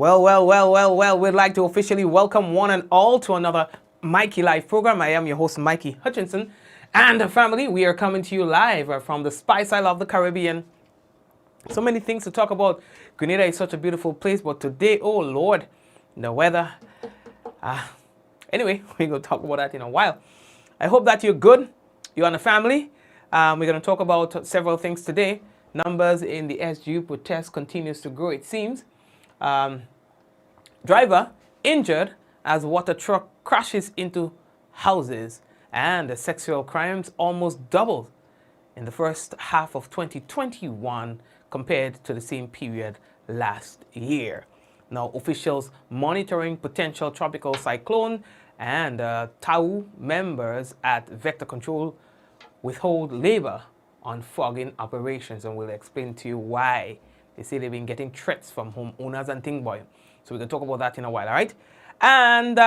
Well, we'd like to officially welcome one and all to another Mikey Live program. I am your host, Mikey Hutchinson. And family, we are coming to you live from the Spice Isle of the Caribbean. So many things to talk about. Grenada is such a beautiful place, but today, oh Lord, the weather. Anyway, we're going to talk about that in a while. I hope that you're good. You're and the family. We're going to talk about several things today. Numbers in the SGU protest continues to grow, it seems. Driver injured as water truck crashes into houses, and the sexual crimes almost doubled in the first half of 2021 compared to the same period last year. Now, officials monitoring potential tropical cyclone and TAWU members at Vector Control withhold labor on fogging operations, and we'll explain to you why. They say they've been getting threats from homeowners and thing boy. So we can talk about that in a while, all right? And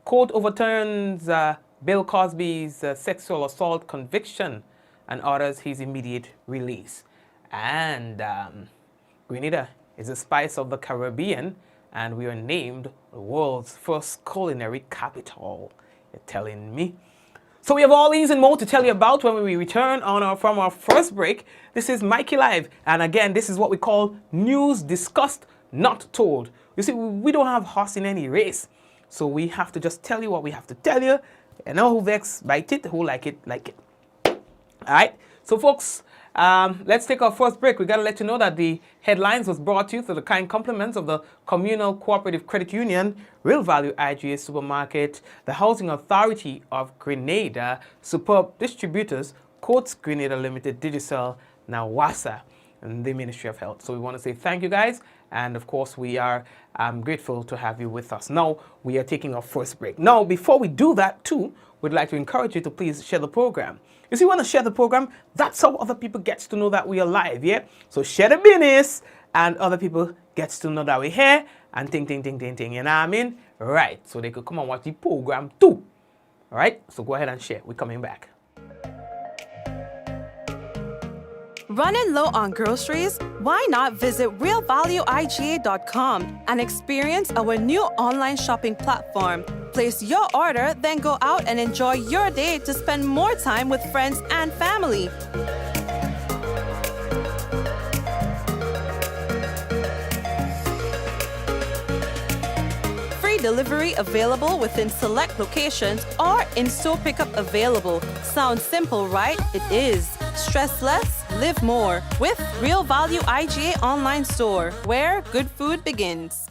court overturns Bill Cosby's sexual assault conviction and orders his immediate release. And Grenada is the spice of the Caribbean, and we are named the world's first culinary capital. You're telling me? So we have all these and more to tell you about when we return from our first break. This is Mikey Live, and again, this is what we call news discussed, not told. You see, we don't have horse in any race, so we have to just tell you what we have to tell you. You know, who vex, bite it, who like it, like it. All right, so folks, let's take our first break. We got to let you know that the headlines was brought to you through the kind compliments of the Communal Cooperative Credit Union, Real Value IGA Supermarket, the Housing Authority of Grenada, Superb Distributors, Coates Grenada Limited, Digicel, Nawasa, and the Ministry of Health. So we want to say thank you guys, and of course we are grateful to have you with us. Now we are taking our first break. Now before we do that too, we'd like to encourage you to please share the program. If you want to share the program, that's how other people get to know that we are live, yeah? So share the business, and other people gets to know that we're here, and ting, you know what I mean? Right, so they could come and watch the program too. All right, so go ahead and share. We're coming back. Running low on groceries? Why not visit realvalueiga.com and experience our new online shopping platform? Place your order, then go out and enjoy your day to spend more time with friends and family. Free delivery available within select locations or in-store pickup available. Sounds simple, right? It is. Stress less, live more with Real Value IGA online store, where good food begins.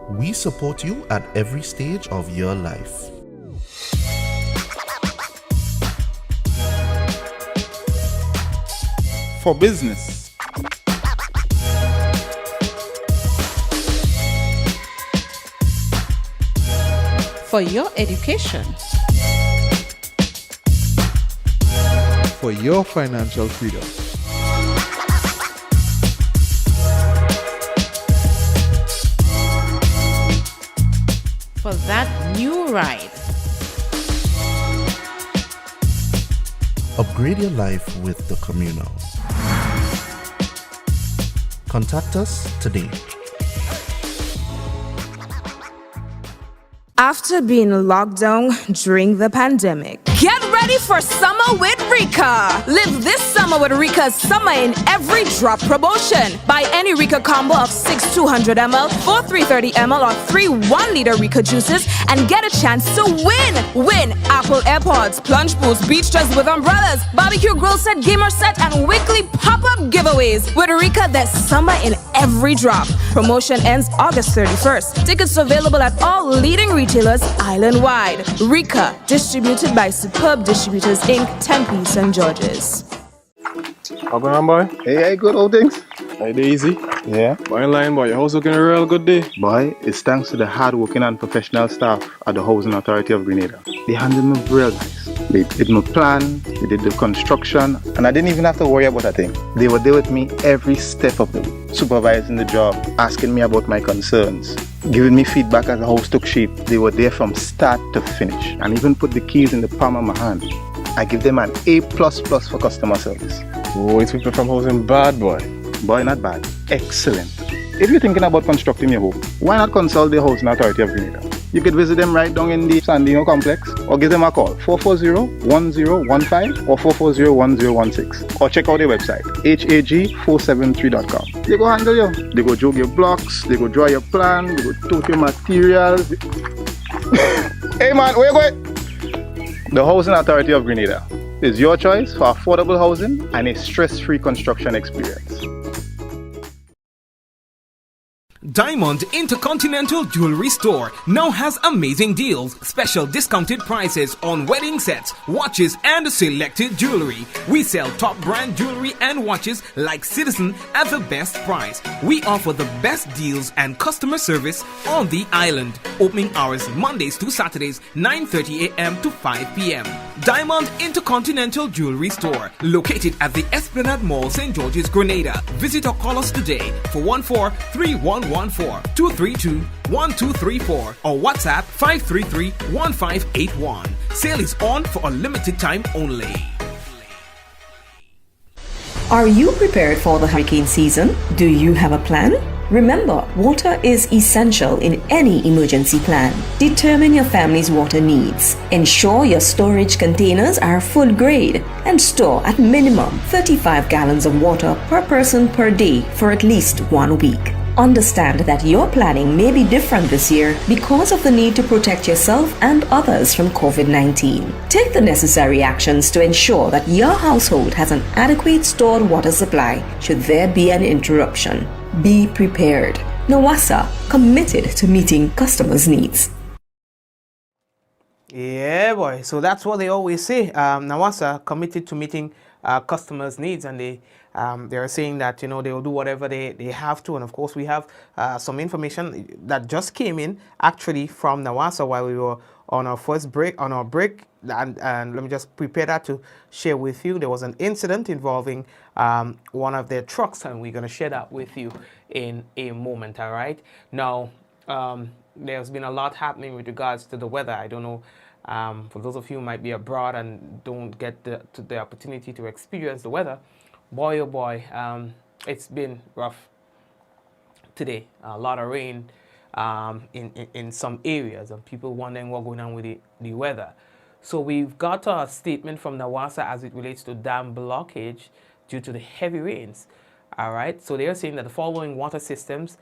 We support you at every stage of your life. For business, for your education, for your financial freedom, for that new ride. Upgrade your life with the Communal. Contact us today. After being locked down during the pandemic, get ready for summer with Rika. Live this summer with Rika's Summer in Every Drop promotion. Buy any Rika combo of 6 200ml, 4 330ml, or 3 1-liter Rika juices and get a chance to win. Win Apple AirPods, plunge boots, beach dress with umbrellas, barbecue grill set, gamer set, and weekly pop-up giveaways. With Rika, there's summer in every drop. Promotion ends August 31st. Tickets available at all leading retailers island-wide. Rika, distributed by Superb Distributors Inc., Tempe, St. George's. How going on, boy? Hey, good old things. Hey, Daisy. Yeah. Boy, in line, boy. Your house looking a real good day. Boy, it's thanks to the hard-working and professional staff at the Housing Authority of Grenada. They handled me real nice. They did my plan, they did the construction, and I didn't even have to worry about a thing. They were there with me every step of the way, supervising the job, asking me about my concerns, giving me feedback as the house took shape. They were there from start to finish, and even put the keys in the palm of my hand. I give them an A++ for customer service. Oh, it's people from housing bad, boy. Boy, not bad. Excellent. If you're thinking about constructing your home, why not consult the Housing Authority of Grenada? You could visit them right down in the Sandino complex or give them a call 440-1015 or 440-1016 or check out their website hag473.com. They go handle you. They go jog your blocks, they go draw your plan, they go tote your materials. Hey man, where you going? The Housing Authority of Grenada is your choice for affordable housing and a stress-free construction experience. Diamond Intercontinental Jewelry Store now has amazing deals, special discounted prices on wedding sets, watches, and selected jewelry. We sell top brand jewelry and watches like Citizen at the best price. We offer the best deals and customer service on the island. Opening hours Mondays to Saturdays, 9:30 a.m. to 5 p.m. Diamond Intercontinental Jewelry Store, located at the Esplanade Mall, St. George's, Grenada. Visit or call us today for 14-3114-232-1234 or WhatsApp 533-1581. Sale is on for a limited time only. Are you prepared for the hurricane season? Do you have a plan? Remember, water is essential in any emergency plan. Determine your family's water needs. Ensure your storage containers are food grade and store at minimum 35 gallons of water per person per day for at least 1 week. Understand that your planning may be different this year because of the need to protect yourself and others from COVID-19. Take the necessary actions to ensure that your household has an adequate stored water supply should there be an interruption. Be prepared. NAWASA, committed to meeting customers' needs. Yeah, boy. So that's what they always say. NAWASA committed to meeting customers' needs, and they are saying that they will do whatever they have to. And of course, we have some information that just came in actually from NAWASA while we were on our break, and let me just prepare that to share with you. There was an incident involving one of their trucks, and we're going to share that with you in a moment. All right. Now, there's been a lot happening with regards to the weather. I don't know. For those of you who might be abroad and don't get the opportunity to experience the weather, boy oh boy, it's been rough today. A lot of rain in some areas, and people wondering what's going on with the weather. So we've got a statement from NAWASA as it relates to dam blockage due to the heavy rains. All right, so they're saying that the following water systems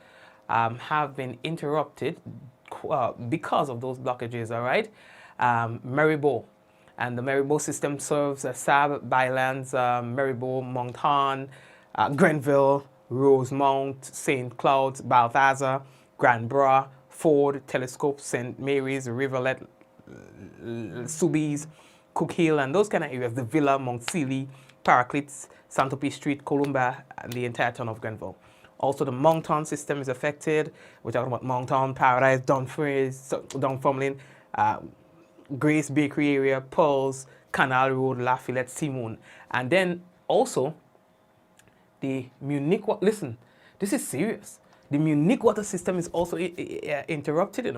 have been interrupted because of those blockages. All right. Maribo, and the Maribo system serves Sab, Bylands, Maribo, Moncton, Grenville, Rosemount, St. Cloud, Balthazar, Grand Bras, Ford, Telescope, St. Mary's, Riverlet, Subies, Cook Hill, and those kind of areas, the Villa, Mount Sealy, Paraclites, Santopi Street, Columba, and the entire town of Grenville. Also, the Moncton system is affected. We're talking about Moncton, Paradise, Dunfermline, Grace Bakery area, Pearls, Canal Road, Lafayette, Simon. And then also the Munich, listen, this is serious. The Munich water system is also interrupted,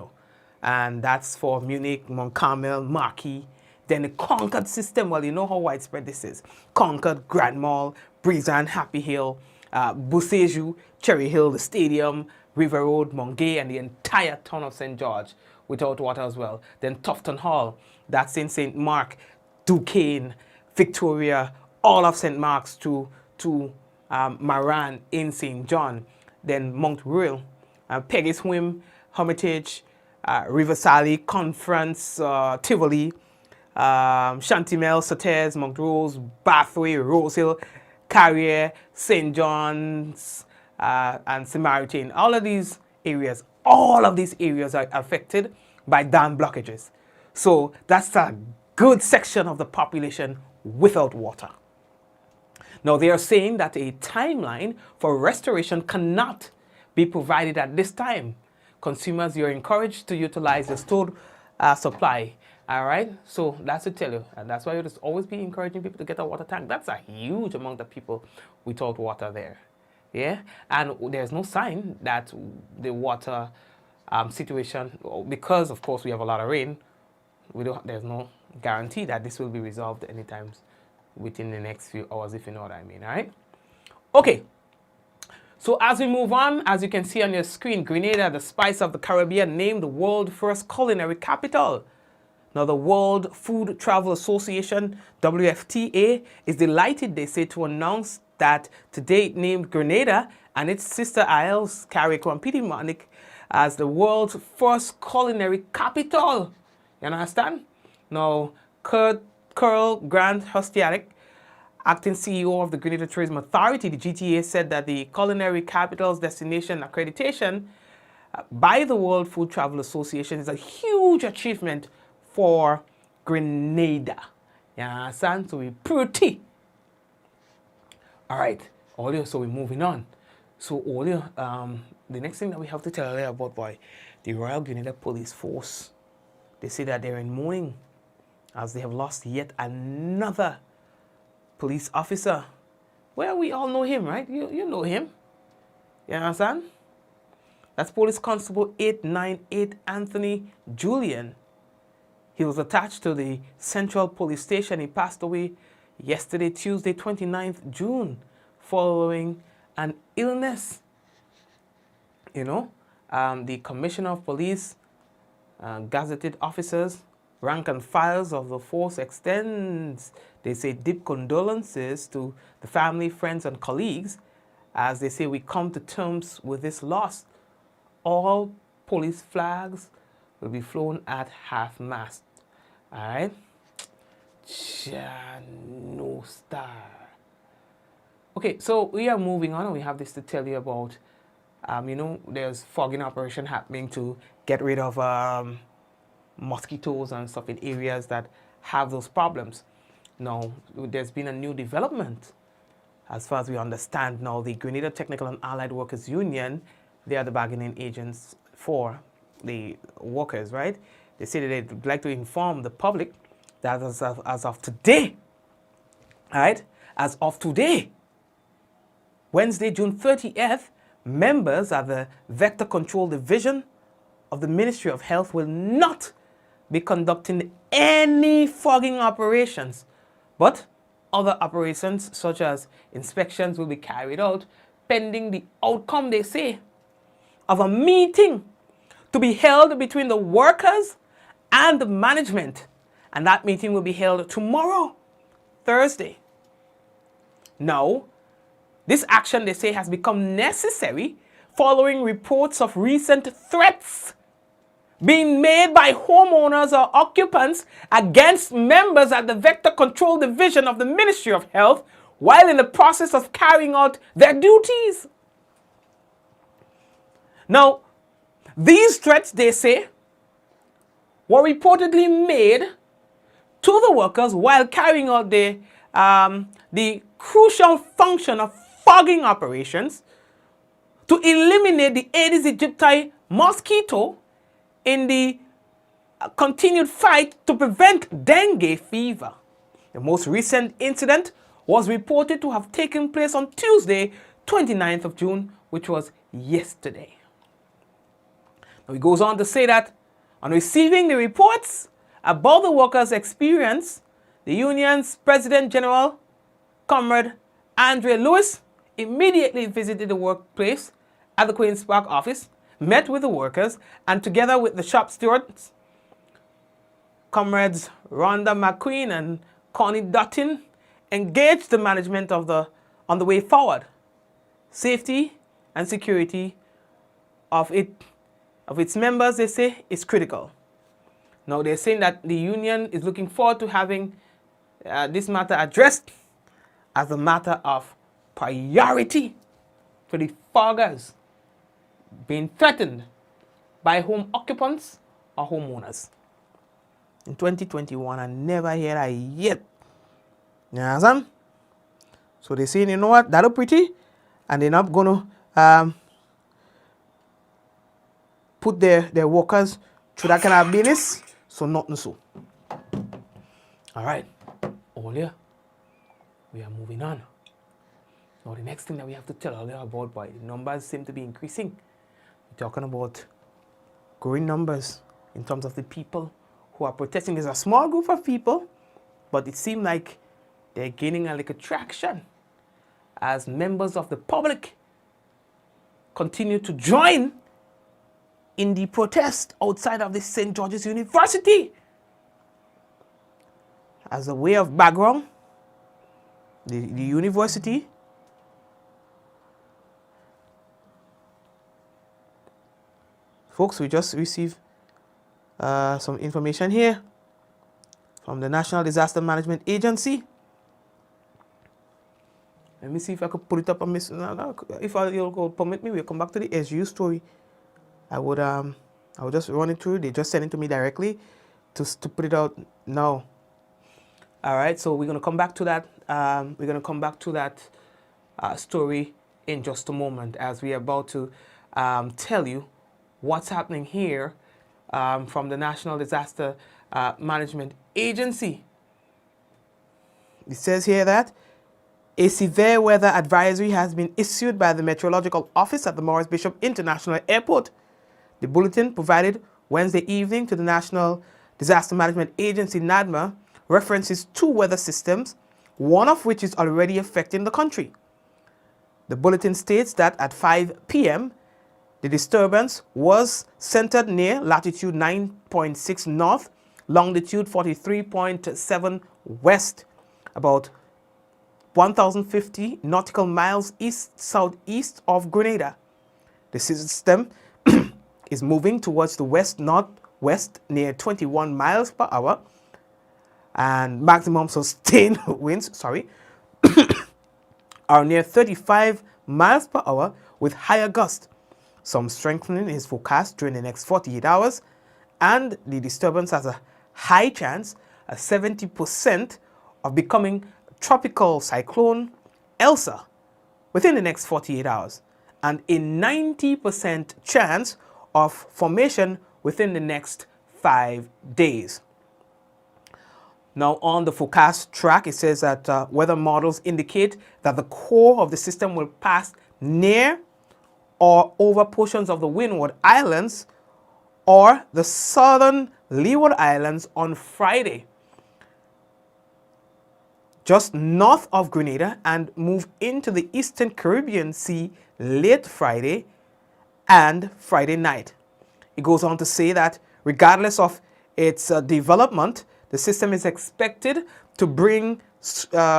and that's for Munich, Mont Carmel, Marquis. Then the Concord system, well, you know how widespread this is. Concord, Grand Mall, Breezan, Happy Hill, Boussejoux, Cherry Hill, the Stadium, River Road, Mongay, and the entire town of St. George without water as well. Then Tufton Hall, that's in St. Mark, Duquesne, Victoria, all of St. Mark's to Maran in St. John. Then Mount Royal, Peggy's Whim, Hermitage, River Sally, Conference, Tivoli, Chantimel, Sauters, Mount Rose, Bathway, Rose Hill, Carrier, St. John's, and Samaritan. All of these areas are affected by dam blockages. So that's a good section of the population without water. Now they are saying that a timeline for restoration cannot be provided at this time. Consumers, you're encouraged to utilize the stored supply. All right, so that's to tell you, and that's why you just always be encouraging people to get a water tank. That's a huge amount of people without water there. Yeah, and there's no sign that the water situation, because of course we have a lot of rain, there's no guarantee that this will be resolved anytime within the next few hours, if you know what I mean. All right. Okay. So as we move on, as you can see on your screen, Grenada, the spice of the Caribbean, named the world's first culinary capital. Now, the World Food Travel Association, WFTA, is delighted, they say, to announce that today it named Grenada and its sister isles, Carriacou and Petit-Martinique, as the world's first culinary capital. You understand? Now, Curl Grant Hostiatic, acting CEO of the Grenada Tourism Authority, the GTA, said that the Culinary Capital's Destination accreditation by the World Food Travel Association is a huge achievement for Grenada. You understand? So we're pretty. All right, Olio, so we're moving on. So Olio, the next thing that we have to tell you about, boy, the Royal Grenada Police Force. They say that they're in mourning as they have lost yet another police officer. Well, we all know him, right? You know him. You understand? That's Police Constable 898 Anthony Julian. He was attached to the Central Police Station. He passed away yesterday, Tuesday, 29th June, following an illness. You know, the Commissioner of Police, gazetted officers, rank and files of the force extends, they say, deep condolences to the family, friends, and colleagues. As they say, we come to terms with this loss. All police flags will be flown at half-mast. All right? No star. Okay, so we are moving on, and we have this to tell you about, you know, there's fogging operation happening to get rid of mosquitoes and stuff in areas that have those problems. Now, there's been a new development. As far as we understand now, the Grenada Technical and Allied Workers Union, they are the bargaining agents for the workers, right? They say that they'd like to inform the public that as of today, all right, as of today, Wednesday, June 30th, members of the Vector Control Division of the Ministry of Health will not be conducting any fogging operations, but other operations such as inspections will be carried out pending the outcome, they say, of a meeting to be held between the workers and the management. And that meeting will be held tomorrow, Thursday. Now, this action, they say, has become necessary following reports of recent threats being made by homeowners or occupants against members at the Vector Control Division of the Ministry of Health while in the process of carrying out their duties. Now, these threats, they say, were reportedly made to the workers while carrying out the crucial function of fogging operations to eliminate the Aedes aegypti mosquito in the continued fight to prevent dengue fever. The most recent incident was reported to have taken place on Tuesday, 29th of June, which was yesterday. Now, he goes on to say that on receiving the reports about the workers' experience, the union's President General, Comrade Andre Lewis, immediately visited the workplace at the Queen's Park office, met with the workers, and together with the shop stewards, Comrades Rhonda McQueen and Connie Dutton, engaged the management on the way forward. Safety and security of its members, they say, is critical. Now, they're saying that the union is looking forward to having this matter addressed as a matter of priority for the foggers being threatened by home occupants or homeowners. In 2021, I never hear that yet. You understand? So they're saying, you know what, that'll pretty, and they're not going to put their workers through that kind of business, so nothing so. All right, Olia, we are moving on. Now, the next thing that we have to tell Olia about, boy, the numbers seem to be increasing. We're talking about growing numbers in terms of the people who are protesting. There's a small group of people, but it seems like they're gaining a little traction as members of the public continue to join in the protest outside of the St. George's University. As a way of background, the university folks, we just received some information here from the National Disaster Management Agency. Let me see if I could put it up on this. If you'll permit me, we'll come back to the SGU story. I would just run it through. They just sent it to me directly to put it out now. All right, so we're gonna come back to that. We're gonna come back to that story in just a moment, as we are about to tell you what's happening here from the National Disaster Management Agency. It says here that a severe weather advisory has been issued by the Meteorological Office at the Morris Bishop International Airport. The bulletin provided Wednesday evening to the National Disaster Management Agency, NADMA, references two weather systems, one of which is already affecting the country. The bulletin states that at 5 p.m., the disturbance was centered near latitude 9.6 north, longitude 43.7 west, about 1,050 nautical miles east-southeast of Grenada. The system is moving towards the west-northwest near 21 miles per hour, and maximum sustained winds, are near 35 miles per hour with higher gusts. Some strengthening is forecast during the next 48 hours, and the disturbance has a high chance, a 70%, of becoming tropical cyclone Elsa within the next 48 hours, and a 90% chance of formation within the next 5 days. Now, on the forecast track, it says that weather models indicate that the core of the system will pass near or over portions of the Windward Islands or the southern Leeward Islands on Friday, just north of Grenada, and move into the eastern Caribbean Sea late Friday and Friday night. It goes on to say that regardless of its development, the system is expected to bring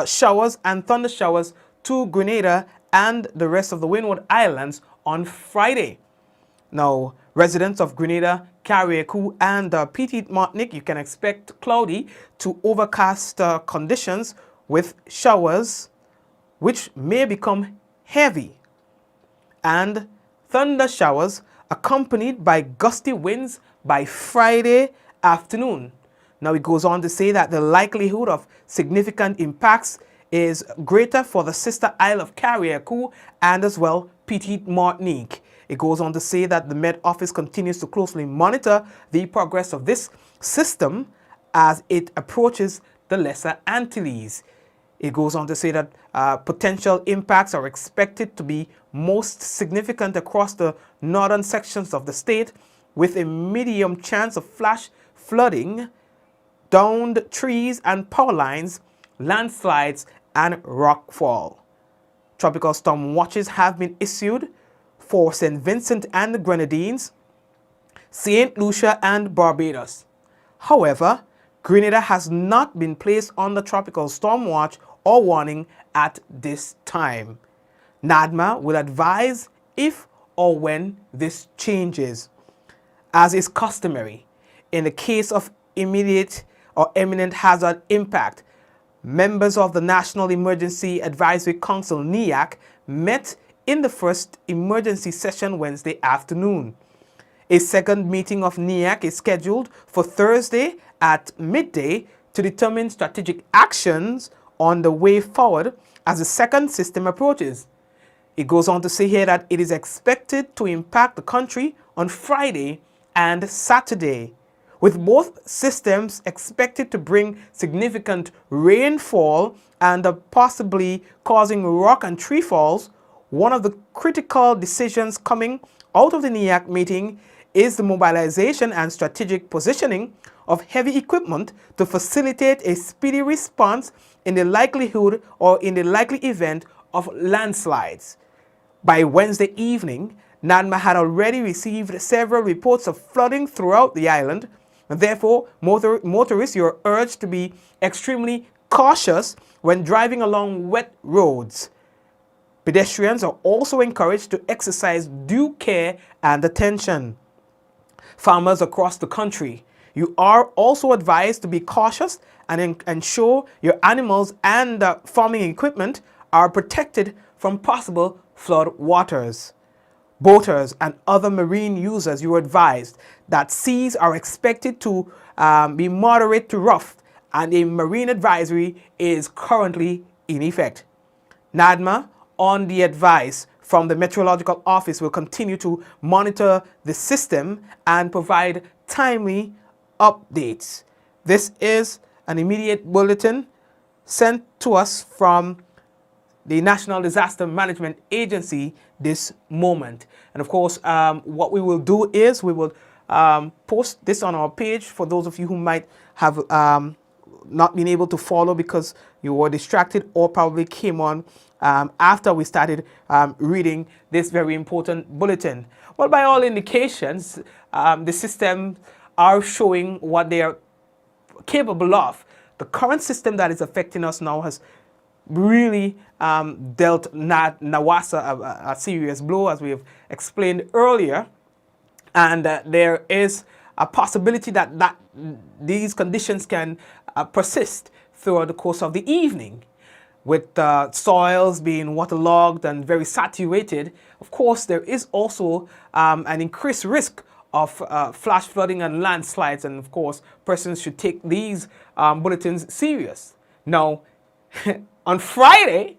showers and thunder showers to Grenada and the rest of the Windward Islands on Friday. Now, residents of Grenada, Carriacou, and Petite Martinique, you can expect cloudy to overcast conditions with showers which may become heavy, and thunder showers accompanied by gusty winds by Friday afternoon. Now, it goes on to say that the likelihood of significant impacts is greater for the sister Isle of Carriacou and as well Petite Martinique. It goes on to say that the Met Office continues to closely monitor the progress of this system as it approaches the Lesser Antilles. It goes on to say that potential impacts are expected to be most significant across the northern sections of the state, with a medium chance of flash flooding, downed trees and power lines, landslides, and rockfall. Tropical storm watches have been issued for St. Vincent and the Grenadines, St. Lucia, and Barbados. However, Grenada has not been placed on the tropical storm watch or warning at this time. NADMA will advise if or when this changes. As is customary, in the case of immediate or imminent hazard impact, members of the National Emergency Advisory Council, NEAC, met in the first emergency session Wednesday afternoon. A second meeting of NEAC is scheduled for Thursday at midday to determine strategic actions on the way forward as the second system approaches. It goes on to say here that it is expected to impact the country on Friday and Saturday, with both systems expected to bring significant rainfall and possibly causing rock and tree falls. One of the critical decisions coming out of the NEAC meeting is the mobilization and strategic positioning of heavy equipment to facilitate a speedy response in the likelihood or in the likely event of landslides. By Wednesday evening, NADMA had already received several reports of flooding throughout the island, and therefore motorists, you're urged to be extremely cautious when driving along wet roads. Pedestrians are also encouraged to exercise due care and attention. Farmers across the country, you are also advised to be cautious and ensure your animals and farming equipment are protected from possible flood waters. Boaters and other marine users, you are advised that seas are expected to be moderate to rough, and a marine advisory is currently in effect. NADMA, on the advice from the Meteorological Office, will continue to monitor the system and provide timely updates. This is an immediate bulletin sent to us from the National Disaster Management Agency this moment. And of course, what we will do is we will post this on our page for those of you who might have not been able to follow because you were distracted or probably came on after we started reading this very important bulletin. Well, by all indications, the systems are showing what they are capable of. The current system that is affecting us now has really dealt Nawasa a serious blow, as we have explained earlier, and there is a possibility that these conditions can persist throughout the course of the evening. With soils being waterlogged and very saturated, of course, there is also an increased risk of flash flooding and landslides, and of course, persons should take these bulletins serious. Now, on Friday,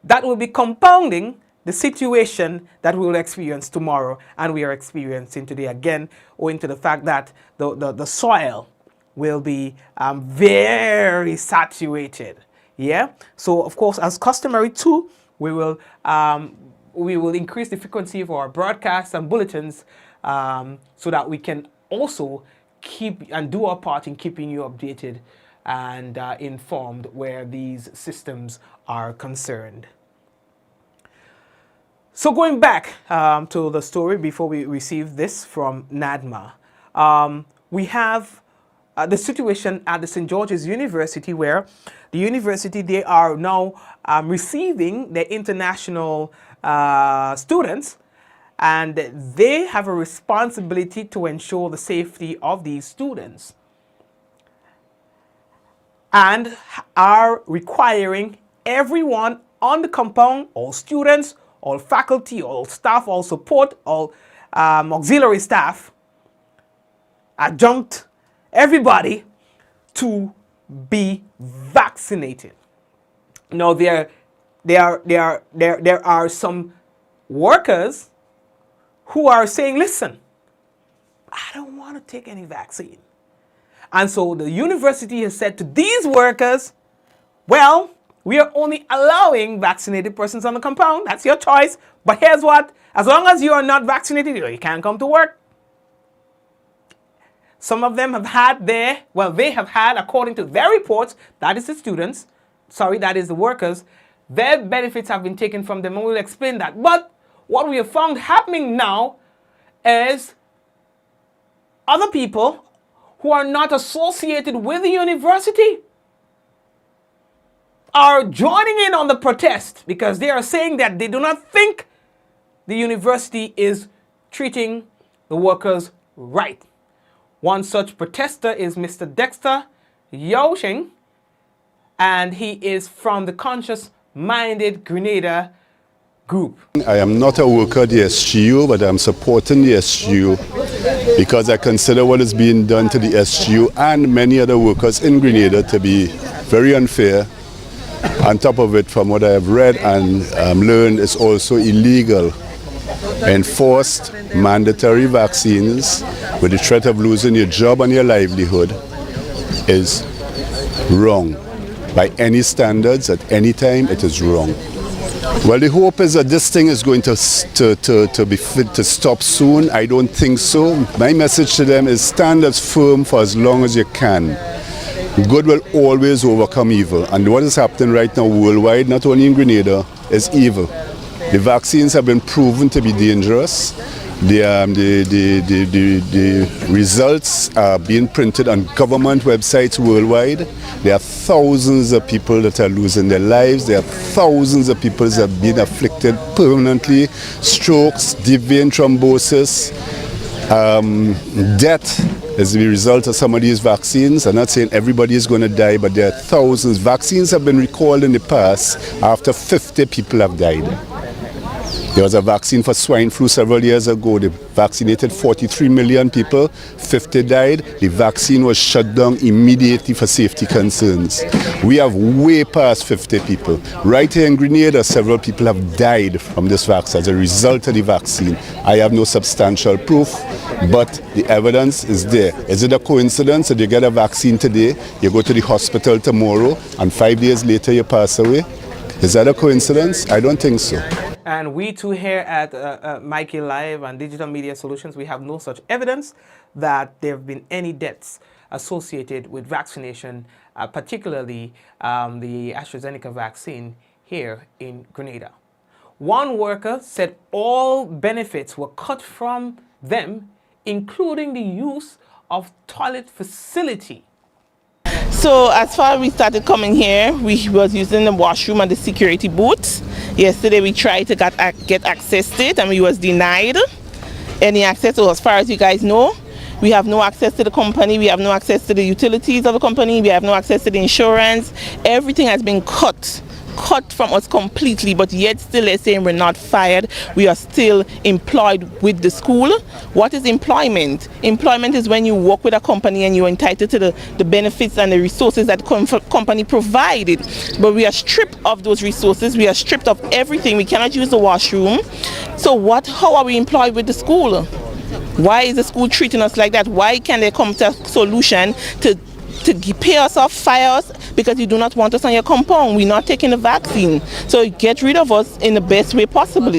that will be compounding the situation that we will experience tomorrow and we are experiencing today again, owing to the fact that the soil will be very saturated. Yeah. So of course, as customary too, we will increase the frequency of our broadcasts and bulletins so that we can also keep and do our part in keeping you updated and informed where these systems are concerned. So going back to the story before we receive this from NADMA, we have the situation at the St. George's University, where the university, they are now receiving their international students, and they have a responsibility to ensure the safety of these students and are requiring everyone on the compound, all students, all faculty, all staff, all support, all auxiliary staff, adjunct, everybody to be vaccinated. Now there are some workers who are saying, listen, I don't want to take any vaccine. And so the university has said to these workers, well, we are only allowing vaccinated persons on the compound. That's your choice. But here's what, as long as you are not vaccinated, you can't come to work. Some of them have had they have had, according to their reports, that is the students, that is the workers, their benefits have been taken from them, and we'll explain that. But what we have found happening now is other people who are not associated with the university are joining in on the protest because they are saying that they do not think the university is treating the workers right. One such protester is Mr. Dexter Yoshing, and he is from the Conscious-Minded Grenada group. I am not a worker at the SGU, but I'm supporting the SGU because I consider what is being done to the SGU and many other workers in Grenada to be very unfair. On top of it, from what I have read and learned, it's also illegal. Enforced mandatory vaccines with the threat of losing your job and your livelihood is wrong. By any standards, at any time, it is wrong. Well, the hope is that this thing is going to be fit to stop soon. I don't think so. My message to them is stand as firm for as long as you can. Good will always overcome evil. And what is happening right now worldwide, not only in Grenada, is evil. The vaccines have been proven to be dangerous. The results are being printed on government websites worldwide. There are thousands of people that are losing their lives. There are thousands of people that have been afflicted permanently. Strokes, deep vein thrombosis, death as a result of some of these vaccines. I'm not saying everybody is going to die, but there are thousands. Vaccines have been recalled in the past after 50 people have died. There was a vaccine for swine flu several years ago. They vaccinated 43 million people, 50 died. The vaccine was shut down immediately for safety concerns. We have way past 50 people. Right here in Grenada, several people have died from this vaccine as a result of the vaccine. I have no substantial proof, but the evidence is there. Is it a coincidence that you get a vaccine today, you go to the hospital tomorrow, and 5 days later you pass away? Is that a coincidence? I don't think so. And we too here at Mikey Live and Digital Media Solutions, we have no such evidence that there have been any deaths associated with vaccination, particularly the AstraZeneca vaccine here in Grenada. One worker said all benefits were cut from them, including the use of toilet facility. So as far as we started coming here, we was using the washroom and the security booth. Yesterday we tried to get access to it and we was denied any access. So as far as you guys know, we have no access to the company, we have no access to the utilities of the company, we have no access to the insurance. Everything has been cut from us completely, but yet still they're saying we're not fired, we are still employed with the school. What is employment? Employment is when you work with a company and you're entitled to the benefits and the resources that the company provided. But we are stripped of those resources, we are stripped of everything, we cannot use the washroom. So how are we employed with the school? Why is the school treating us like that? Why can't they come to a solution to pay us off, fire us, because you do not want us on your compound? We're not taking the vaccine. So get rid of us in the best way possible.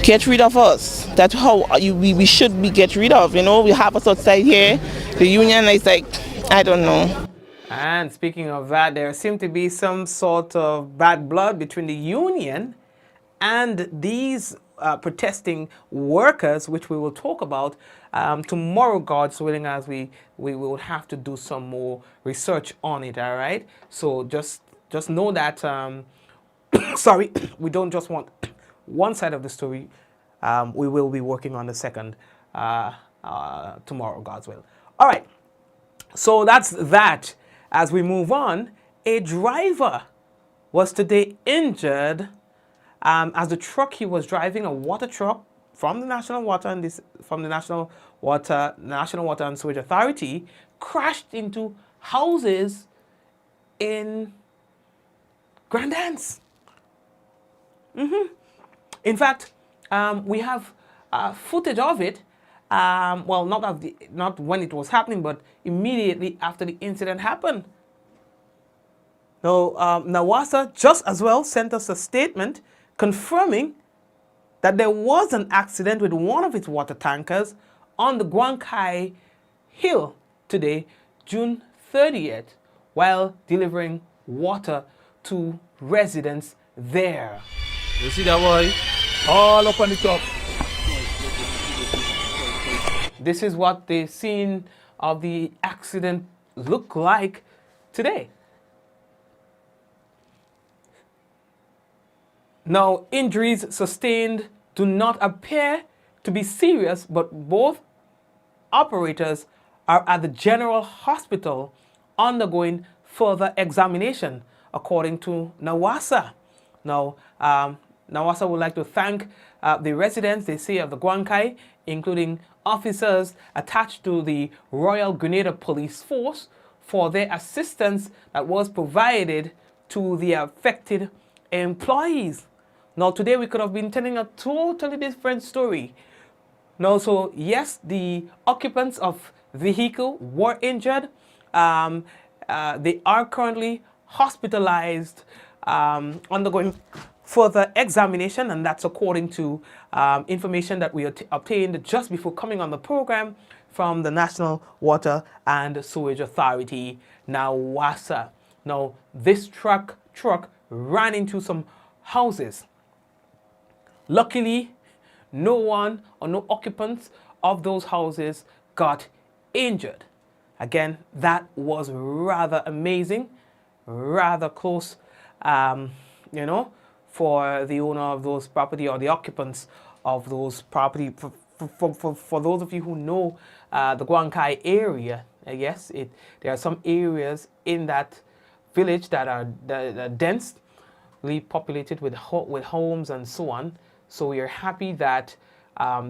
Get rid of us. That's how we should be get rid of. You know, we have us outside here. The union is like, I don't know. And speaking of that, there seemed to be some sort of bad blood between the union and these protesting workers, which we will talk about tomorrow, God's willing, as we will have to do some more research on it. All right, so just know that sorry, we don't just want one side of the story. We will be working on the second tomorrow, God's will. All right, so that's that. As we move on, a driver was today injured as the truck he was driving, a water truck from the National Water and National Water and Sewage Authority, crashed into houses in Grenada. In fact, we have footage of it. Well, not when it was happening, but immediately after the incident happened. Now, NAWASA just as well sent us a statement confirming that there was an accident with one of its water tankers on the Guankai Hill today, June 30th, while delivering water to residents there. You see that boy? All up on the top. This is what the scene of the accident looked like today. Now, injuries sustained do not appear to be serious, but both operators are at the General Hospital undergoing further examination, according to NAWASA. Now, NAWASA would like to thank the residents, they say, of the Guankai, including officers attached to the Royal Grenada Police Force, for their assistance that was provided to the affected employees. Now, today we could have been telling a totally different story. Now, so yes, the occupants of the vehicle were injured. They are currently hospitalized, undergoing further examination, and that's according to information that we obtained just before coming on the program from the National Water and Sewage Authority, NAWASA. Now, this truck ran into some houses Luckily, no one or no occupants of those houses got injured. Again, that was rather amazing, rather close, you know, for the owner of those property or the occupants of those property. For those of you who know the Guankai area, yes, there are some areas in that village that are densely populated with homes and so on. So we are happy that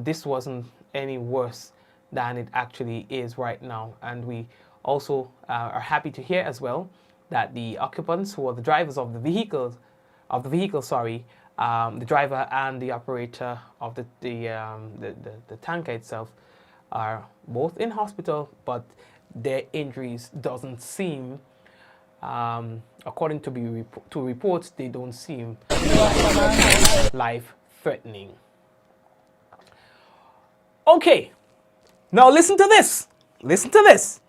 this wasn't any worse than it actually is right now. And we also are happy to hear as well that the occupants, who are the drivers of the vehicle, the driver and the operator of the tanker itself, are both in hospital, but their injuries doesn't seem, according to reports, they don't seem life-threatening. Okay, now listen to this. Listen to this.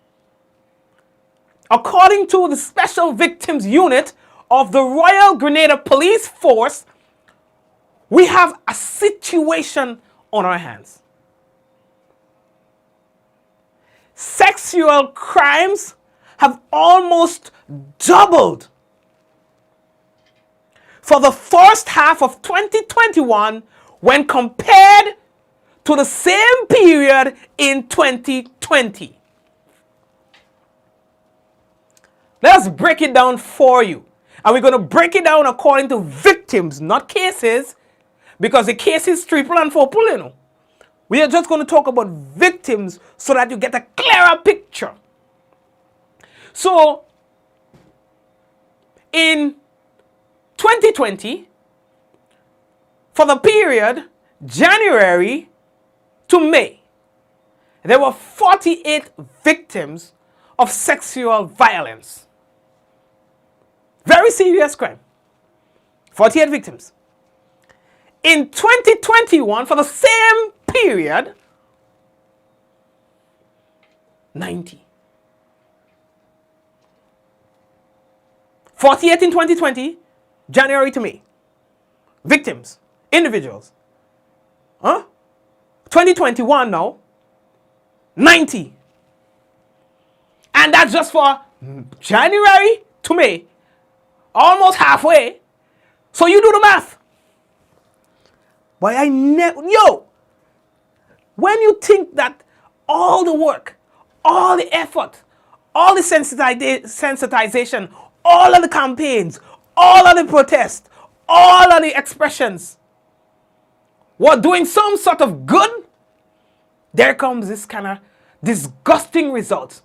According to the Special Victims Unit of the Royal Grenada Police Force, we have a situation on our hands. Sexual crimes have almost doubled for the first half of 2021 when compared to the same period in 2020. Let's break it down for you. And we're going to break it down according to victims, not cases, because the cases triple and fourple, you know. We are just going to talk about victims so that you get a clearer picture. So, in 2020, for the period January to May, there were 48 victims of sexual violence. Very serious crime. 48 victims. In 2021, for the same period, 90. 48 in 2020, January to May. Victims, individuals. 2021 now, 90. And that's just for January to May. Almost halfway. So you do the math. But when you think that all the work, all the effort, all the sensitization, all of the campaigns, all of the protests, all of the expressions were doing some sort of good, there comes this kind of disgusting result.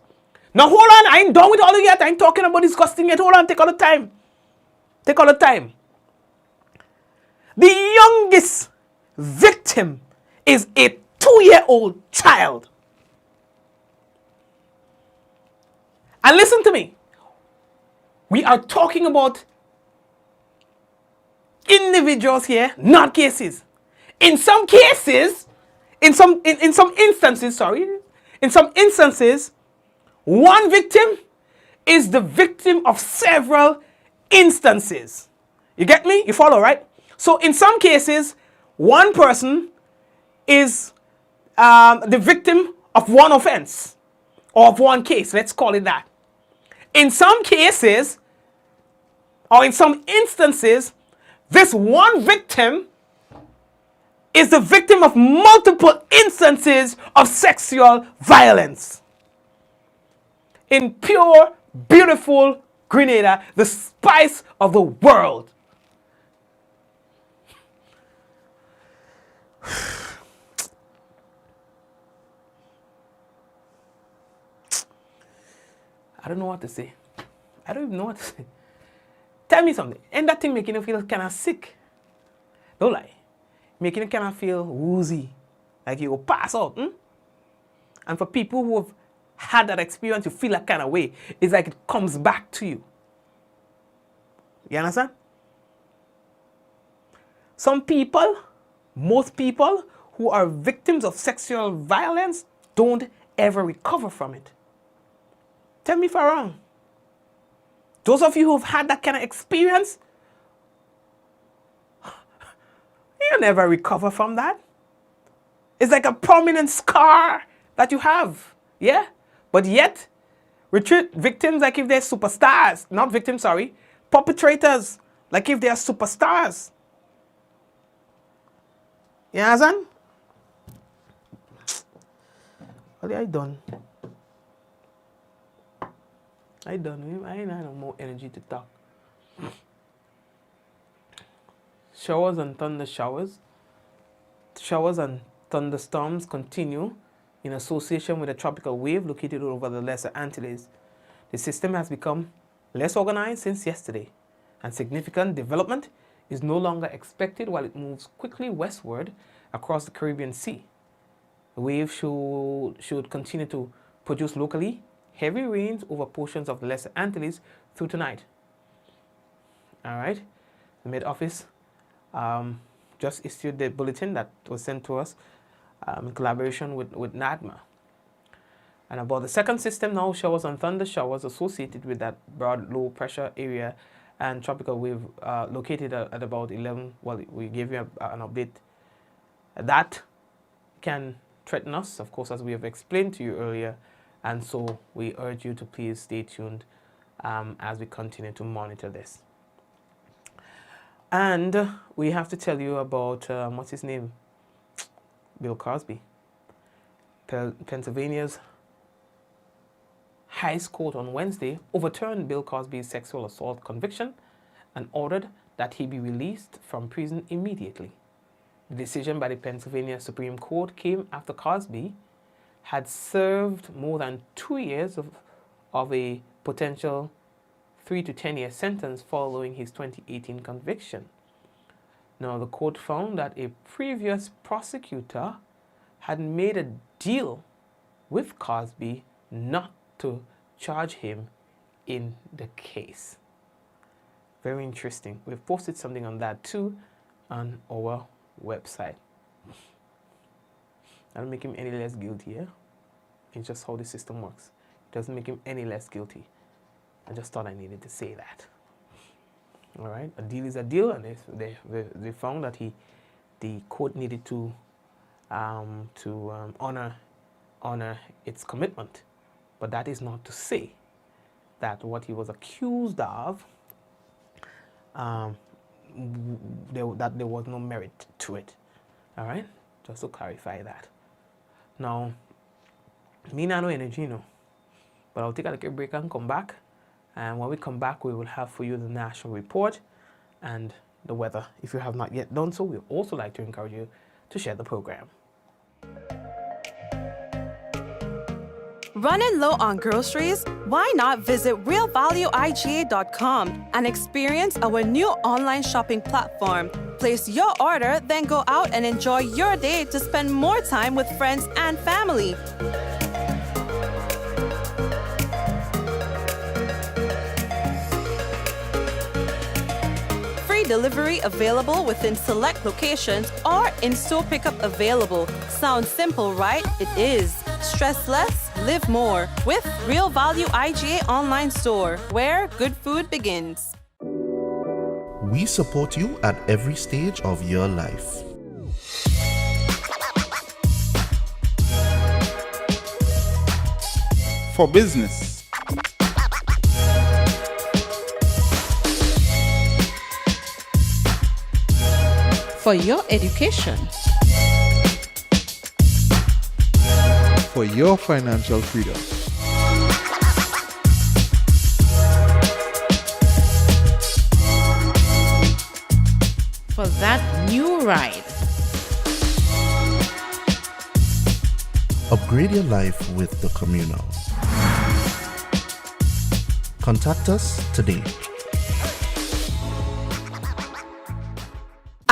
Now hold on, I ain't done with all of it yet. I ain't talking about disgusting yet. Hold on, take all the time. Take all the time. The youngest victim is a 2-year-old child. And listen to me. We are talking about individuals here, not cases. In some cases, in some instances, one victim is the victim of several instances. You get me? You follow, right? So in some cases, one person is the victim of one offense or of one case. Let's call it that. In some cases, or in some instances, this one victim is the victim of multiple instances of sexual violence. In pure, beautiful Grenada, the spice of the world. I don't know what to say. I don't even know what to say. Tell me something. Ain't that thing making you feel kind of sick? Don't lie. Making you kind of feel woozy. Like you will pass out. And for people who have had that experience, you feel that kind of way. It's like it comes back to you. You understand? Some people, most people who are victims of sexual violence don't ever recover from it. Tell me if I'm wrong. Those of you who've had that kind of experience, you never recover from that. It's like a prominent scar that you have, yeah? But yet, we treat victims like if they're superstars. Not victims, sorry. Perpetrators like if they're superstars. You understand? What have I done? I ain't no more energy to talk. Showers and thunder showers. Showers and thunderstorms continue in association with a tropical wave located over the Lesser Antilles. The system has become less organized since yesterday, and significant development is no longer expected while it moves quickly westward across the Caribbean Sea. The wave should continue to produce locally heavy rains over portions of the Lesser Antilles through tonight. All right, the Met Office just issued the bulletin that was sent to us in collaboration with NADMA. And about the second system now, showers and thunder showers associated with that broad low pressure area and tropical wave located at about 11, well, we gave you an update. That can threaten us, of course, as we have explained to you earlier. And so we urge you to please stay tuned as we continue to monitor this. And we have to tell you about, what's his name? Bill Cosby. Pennsylvania's highest court on Wednesday overturned Bill Cosby's sexual assault conviction and ordered that he be released from prison immediately. The decision by the Pennsylvania Supreme Court came after Cosby had served more than 2 years of a potential 3 to 10 year sentence following his 2018 conviction. Now, the court found that a previous prosecutor had made a deal with Cosby not to charge him in the case. Very interesting. We've posted something on that too on our website. I don't make him any less guilty, yeah? It's just how the system works. It doesn't make him any less guilty. I just thought I needed to say that. All right, a deal is a deal, and they found that the court needed to honor its commitment, but that is not to say that what he was accused of that there was no merit to it. All right, just to clarify that. Now, me not no energy, no, but I'll take a little break and come back. And when we come back, we will have for you the national report and the weather. If you have not yet done so, we'd also like to encourage you to share the program. Running low on groceries? Why not visit realvalueiga.com and experience our new online shopping platform? Place your order, then go out and enjoy your day to spend more time with friends and family. Delivery available within select locations or in-store pickup available. Sounds simple, right? It is. Stress less, live more with Real Value IGA online store, where good food begins. We support you at every stage of your life. For business. For your education. For your financial freedom. For that new ride. Upgrade your life with the Communal. Contact us today.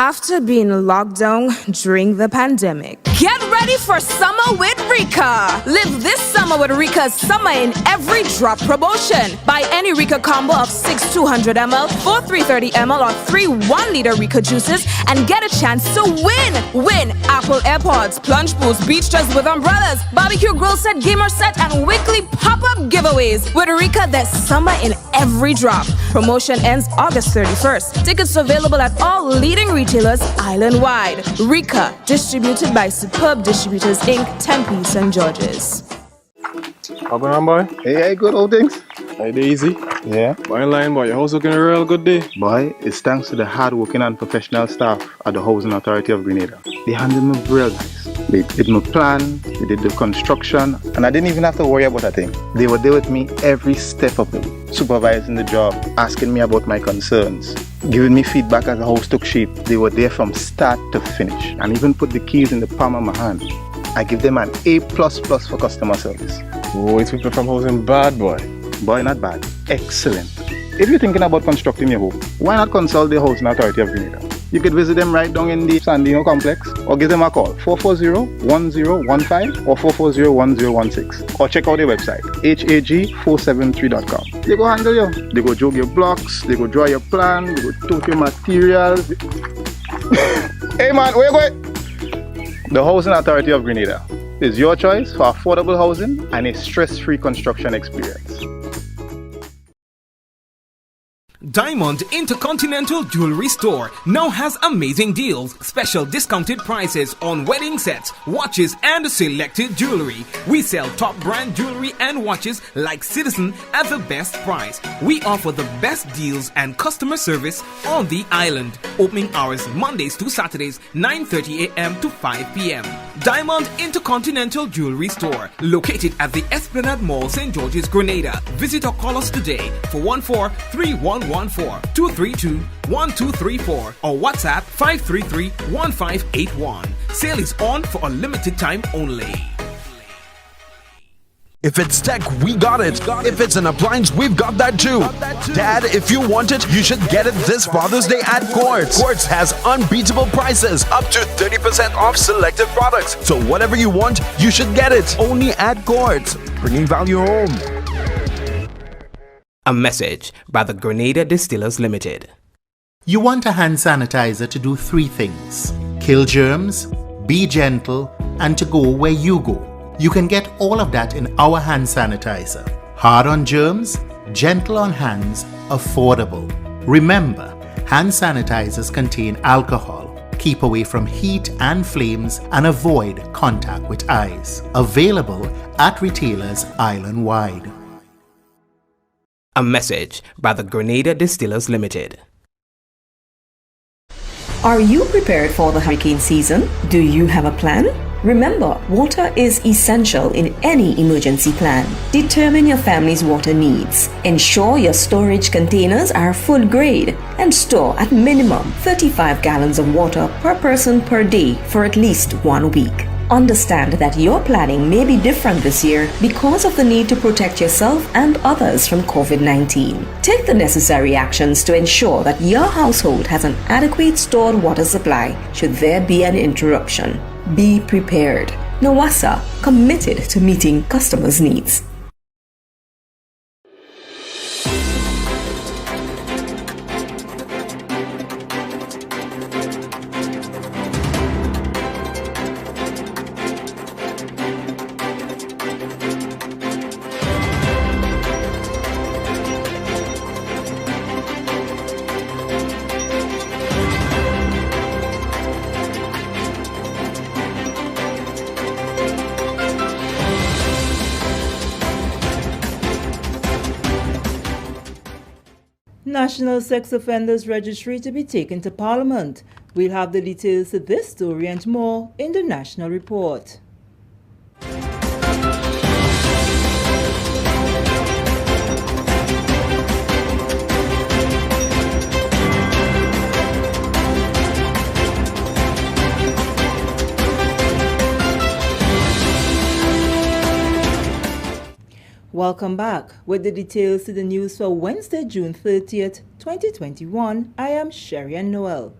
After being locked down during the pandemic, Get ready for summer with Rika. Live this summer with Rika's Summer in Every Drop promotion. Buy any Rika combo of 6 200ml, 4 330ml, or 3 1-liter Rika juices and get a chance to win. Win Apple AirPods, plunge pools, beach chairs with umbrellas, barbecue grill set, gamer set, and weekly pop-up giveaways. With Rika, there's summer in every drop. Promotion ends August 31st. Tickets available at all leading retailers island-wide. Rika, distributed by Superb Distributors Inc., Tempe, St. George's. How going on, boy? Hey, good old things. Hey, easy. Yeah. Boy, in line, boy. Your house looking a real good day. Boy, it's thanks to the hard-working and professional staff at the Housing Authority of Grenada. They handled me real nice. They did my plan, they did the construction, and I didn't even have to worry about a thing. They were there with me every step of the way, supervising the job, asking me about my concerns, giving me feedback as the house took shape. They were there from start to finish, and even put the keys in the palm of my hand. I give them an A++ for customer service. Oh, it's people from housing bad, boy. Boy, not bad. Excellent. If you're thinking about constructing your home, why not consult the Housing Authority of Grenada? You could visit them right down in the Sandino complex, or give them a call 440-1015 or 440-1016, or check out their website hag473.com. They go handle you. They go jog your blocks, they go draw your plan, they go tote your materials. Hey man, where you going? The Housing Authority of Grenada is your choice for affordable housing and a stress-free construction experience. Diamond Intercontinental Jewelry Store now has amazing deals, special discounted prices on wedding sets, watches, and selected jewelry. We sell top brand jewelry and watches like Citizen at the best price. We offer the best deals and customer service on the island. Opening hours Mondays to Saturdays, 9:30 a.m. to 5 p.m. Diamond Intercontinental Jewelry Store, located at the Esplanade Mall, St. George's, Grenada. Visit or call us today for 14-3114-232-1234 or WhatsApp 533-1581. Sale is on for a limited time only. If it's tech, we got it. If it's an appliance, we've got that too. Dad, if you want it, you should get it this Father's Day at Quartz. Quartz has unbeatable prices, up to 30% off selected products. So whatever you want, you should get it. Only at Quartz, bringing value home. A message by the Grenada Distillers Limited. You want a hand sanitizer to do 3 things: kill germs, be gentle, and to go where you go. You can get all of that in our hand sanitizer. Hard on germs, gentle on hands, affordable. Remember, hand sanitizers contain alcohol. Keep away from heat and flames and avoid contact with eyes. Available at retailers island-wide. A message by the Grenada Distillers Limited. Are you prepared for the hurricane season? Do you have a plan? Remember, water is essential in any emergency plan. Determine your family's water needs. Ensure your storage containers are food grade and store at minimum 35 gallons of water per person per day for at least 1 week. Understand that your planning may be different this year because of the need to protect yourself and others from COVID-19. Take the necessary actions to ensure that your household has an adequate stored water supply should there be an interruption. Be prepared. NAWASA, committed to meeting customers' needs. National Sex Offenders Registry to be taken to Parliament. We'll have the details to this story and more in the National Report. Welcome back. With the details to the news for Wednesday, June 30th, 2021, I am Sherry Ann Noel.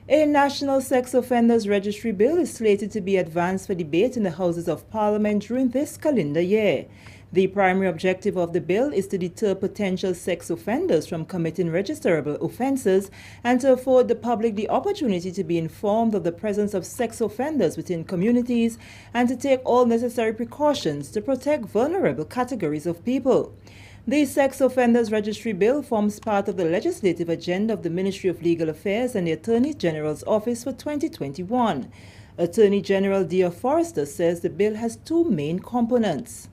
A national sex offenders registry bill is slated to be advanced for debate in the Houses of Parliament during this calendar year. The primary objective of the bill is to deter potential sex offenders from committing registerable offences and to afford the public the opportunity to be informed of the presence of sex offenders within communities and to take all necessary precautions to protect vulnerable categories of people. The Sex Offenders Registry Bill forms part of the legislative agenda of the Ministry of Legal Affairs and the Attorney General's Office for 2021. Attorney General Dia Forrester says the bill has two main components.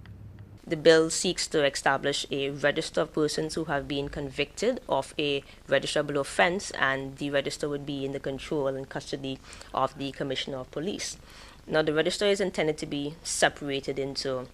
The bill seeks to establish a register of persons who have been convicted of a registrable offence, and the register would be in the control and custody of the Commissioner of Police. Now, the register is intended to be separated into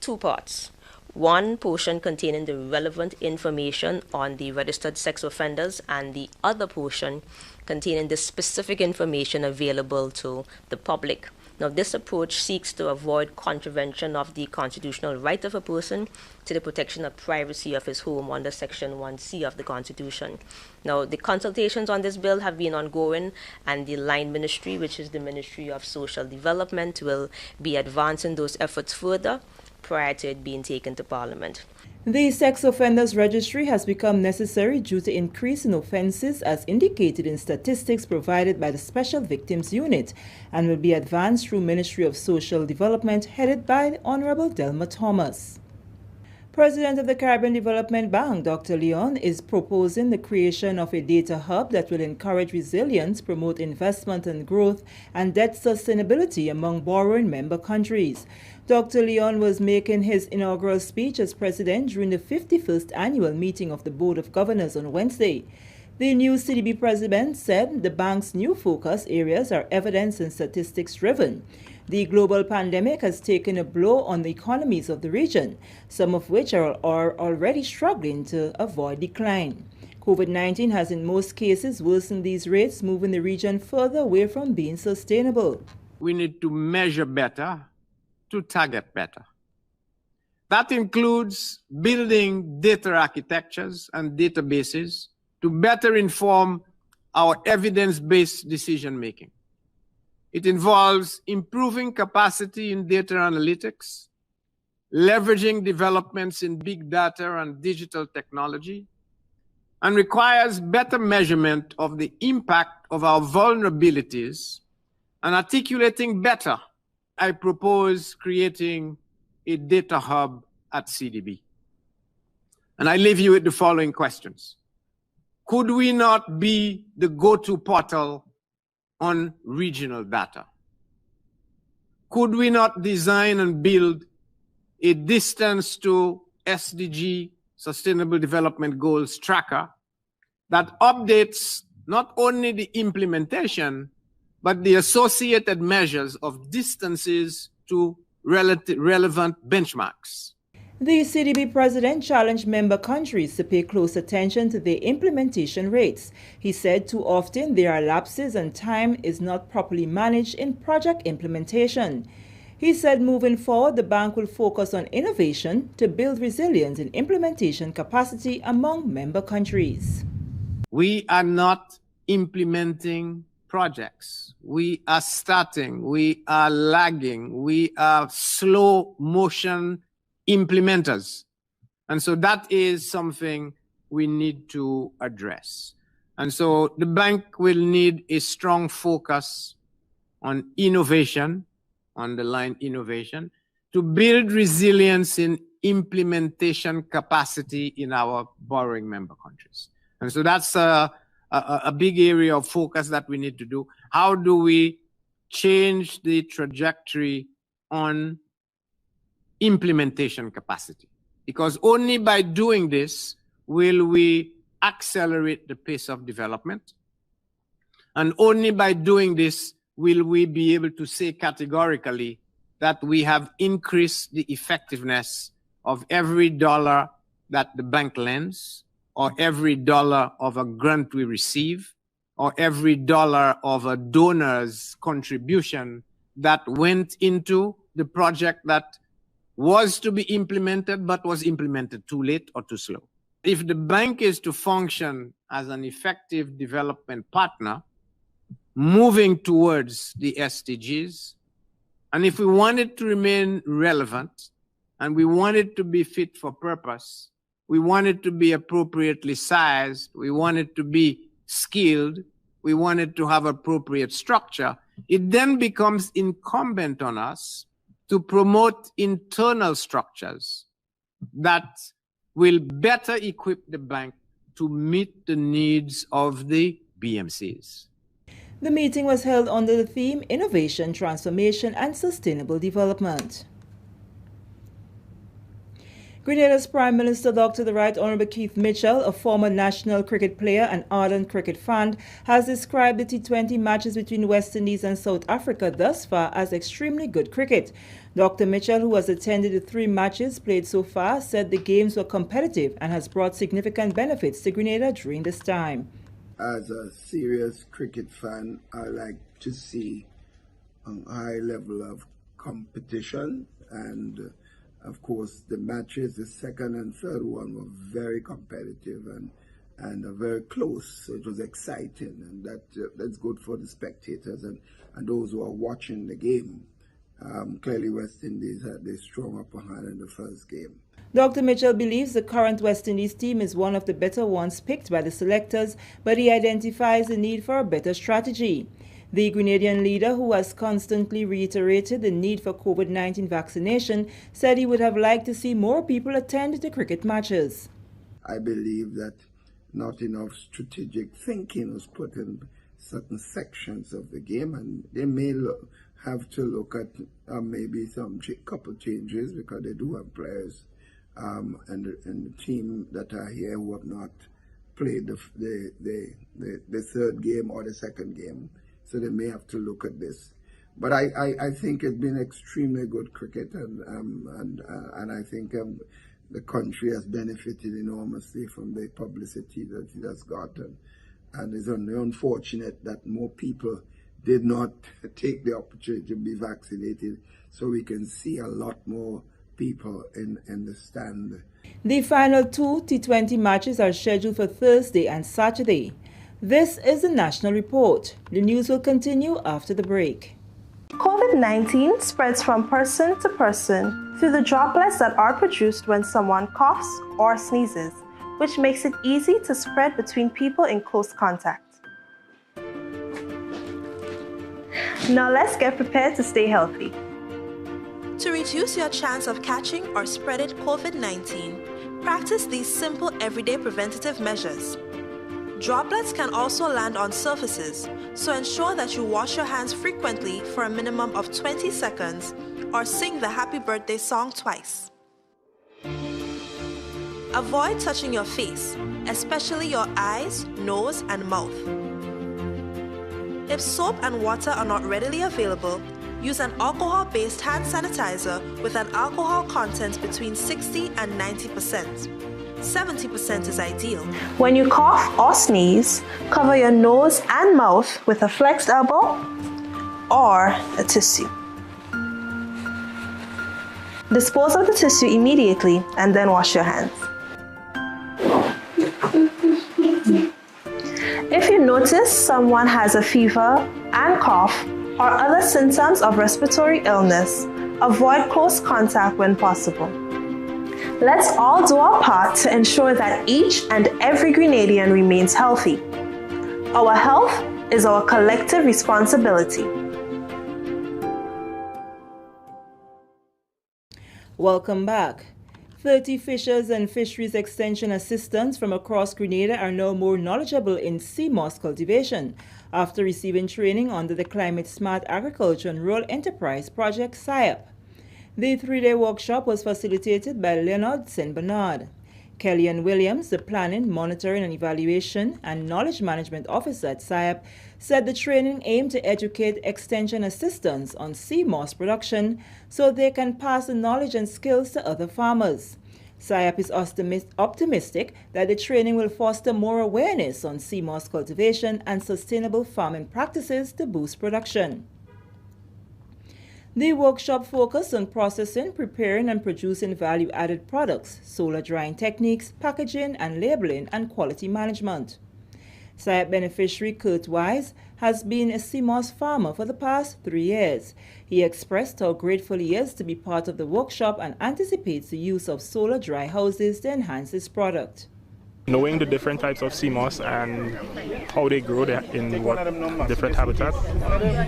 two parts. One portion containing the relevant information on the registered sex offenders, and the other portion containing the specific information available to the public. Now, this approach seeks to avoid contravention of the constitutional right of a person to the protection of privacy of his home under Section 1C of the Constitution. Now, the consultations on this bill have been ongoing, and the line ministry, which is the Ministry of Social Development, will be advancing those efforts further prior to it being taken to Parliament. The Sex Offenders Registry has become necessary due to increase in offences as indicated in statistics provided by the Special Victims Unit and will be advanced through Ministry of Social Development headed by the Honourable Delma Thomas. President of the Caribbean Development Bank, Dr. Leon, is proposing the creation of a data hub that will encourage resilience, promote investment and growth, and debt sustainability among borrowing member countries. Dr. Leon was making his inaugural speech as president during the 51st annual meeting of the Board of Governors on Wednesday. The new CDB president said the bank's new focus areas are evidence and statistics driven. The global pandemic has taken a blow on the economies of the region, some of which are already struggling to avoid decline. COVID-19 has in most cases worsened these rates, moving the region further away from being sustainable. We need to measure better to target better. That includes building data architectures and databases to better inform our evidence-based decision-making. It involves improving capacity in data analytics, leveraging developments in big data and digital technology, and requires better measurement of the impact of our vulnerabilities and articulating better. I propose creating a data hub at CDB. And I leave you with the following questions. Could we not be the go-to portal on regional data? Could we not design and build a distance to SDG, Sustainable Development Goals tracker that updates not only the implementation, but the associated measures of distances to relevant benchmarks? The CDB president challenged member countries to pay close attention to their implementation rates. He said too often there are lapses and time is not properly managed in project implementation. He said moving forward, the bank will focus on innovation to build resilience in implementation capacity among member countries. We are not implementing projects. We are starting, we are lagging, we are slow motion implementers. And so that is something we need to address. And so the bank will need a strong focus on innovation, underline innovation, to build resilience in implementation capacity in our borrowing member countries. And so that's a big area of focus that we need to do. How do we change the trajectory on implementation capacity? Because only by doing this will we accelerate the pace of development. And only by doing this will we be able to say categorically that we have increased the effectiveness of every dollar that the bank lends, or every dollar of a grant we receive, or every dollar of a donor's contribution that went into the project that was to be implemented but was implemented too late or too slow. If the bank is to function as an effective development partner, moving towards the SDGs. And if we want it to remain relevant and we want it to be fit for purpose, we want it to be appropriately sized, we want it to be skilled, we want it to have appropriate structure, it then becomes incumbent on us to promote internal structures that will better equip the bank to meet the needs of the BMCs. The meeting was held under the theme Innovation, Transformation and Sustainable Development. Grenada's Prime Minister, Dr. the Right Honourable Keith Mitchell, a former national cricket player and ardent cricket fan, has described the T20 matches between West Indies and South Africa thus far as extremely good cricket. Dr. Mitchell, who has attended the 3 matches played so far, said the games were competitive and has brought significant benefits to Grenada during this time. As a serious cricket fan, I like to see a high level of competition, and of course the matches, the second and third one, were very competitive and very close. So it was exciting, and that's good for the spectators and those who are watching the game. Clearly West Indies had a strong upper hand in the first game. Dr. Mitchell believes the current West Indies team is one of the better ones picked by the selectors, but he identifies the need for a better strategy. The Grenadian leader, who has constantly reiterated the need for COVID-19 vaccination, said he would have liked to see more people attend the cricket matches. I believe that not enough strategic thinking was put in certain sections of the game, and they may have to look at maybe some couple changes, because they do have players and the team that are here who have not played the third game or the second game, so they may have to look at this. But I think it's been extremely good cricket, and I think the country has benefited enormously from the publicity that it has gotten, and it's only unfortunate that more people did not take the opportunity to be vaccinated, so we can see a lot more people in the stand. The final 2 T20 matches are scheduled for Thursday and Saturday. This is the National Report. The news will continue after the break. COVID-19 spreads from person to person through the droplets that are produced when someone coughs or sneezes, which makes it easy to spread between people in close contact. Now let's get prepared to stay healthy. To reduce your chance of catching or spreading COVID-19, practice these simple everyday preventative measures. Droplets can also land on surfaces, so ensure that you wash your hands frequently for a minimum of 20 seconds or sing the happy birthday song twice. Avoid touching your face, especially your eyes, nose, and mouth. If soap and water are not readily available, use an alcohol-based hand sanitizer with an alcohol content between 60 and 90%. 70% is ideal. When you cough or sneeze, cover your nose and mouth with a flexed elbow or a tissue. Dispose of the tissue immediately and then wash your hands. If you notice someone has a fever and cough or other symptoms of respiratory illness, avoid close contact when possible. Let's all do our part to ensure that each and every Grenadian remains healthy. Our health is our collective responsibility. Welcome back. 30 fishers and fisheries extension assistants from across Grenada are now more knowledgeable in sea moss cultivation after receiving training under the Climate Smart Agriculture and Rural Enterprise Project (CIAP). The 3-day workshop was facilitated by Leonard St. Bernard. Kellyanne Williams, the Planning, Monitoring and Evaluation and Knowledge Management Officer at CIAP, said the training aimed to educate extension assistants on sea moss production so they can pass the knowledge and skills to other farmers. CIAP is optimistic that the training will foster more awareness on sea moss cultivation and sustainable farming practices to boost production. The workshop focused on processing, preparing and producing value-added products, solar drying techniques, packaging and labeling, and quality management. SIAP beneficiary Kurt Wise has been a CMOS farmer for the past 3 years. He expressed how grateful he is to be part of the workshop and anticipates the use of solar dry houses to enhance his product. Knowing the different types of sea moss and how they grow in what different habitat,